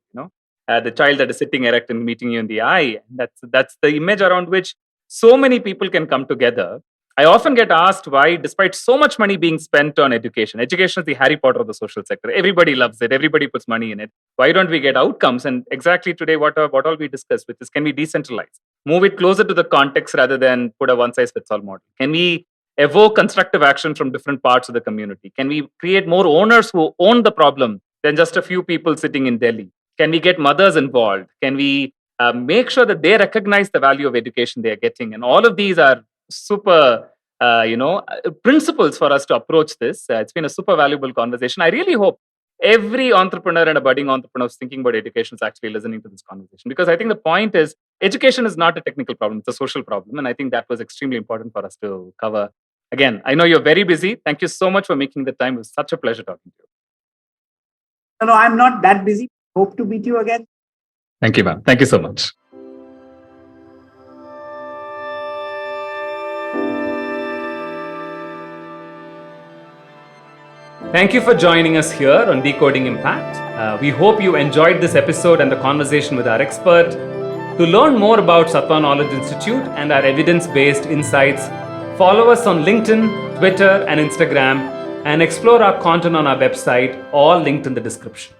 the child that is sitting erect and meeting you in the eye. That's the image around which so many people can come together. I often get asked why, despite so much money being spent on education is the Harry Potter of the social sector. Everybody loves it. Everybody puts money in it. Why don't we get outcomes? And exactly today, what all we discussed, which is, can we decentralize? Move it closer to the context rather than put a one-size-fits-all model. Can we evoke constructive action from different parts of the community? Can we create more owners who own the problem than just a few people sitting in Delhi? Can we get mothers involved? Can we make sure that they recognize the value of education they are getting? And all of these are super, principles for us to approach this. It's been a super valuable conversation. I really hope every entrepreneur and a budding entrepreneur who's thinking about education is actually listening to this conversation. Because I think the point is, education is not a technical problem, it's a social problem. And I think that was extremely important for us to cover. Again, I know you're very busy. Thank you so much for making the time. It was such a pleasure talking to you. No, I'm not that busy. Hope to meet you again. Thank you, ma'am. Thank you so much. Thank you for joining us here on Decoding Impact. We hope you enjoyed this episode and the conversation with our expert. To learn more about Sattva Knowledge Institute and our evidence-based insights, follow us on LinkedIn, Twitter, and Instagram, and explore our content on our website, all linked in the description.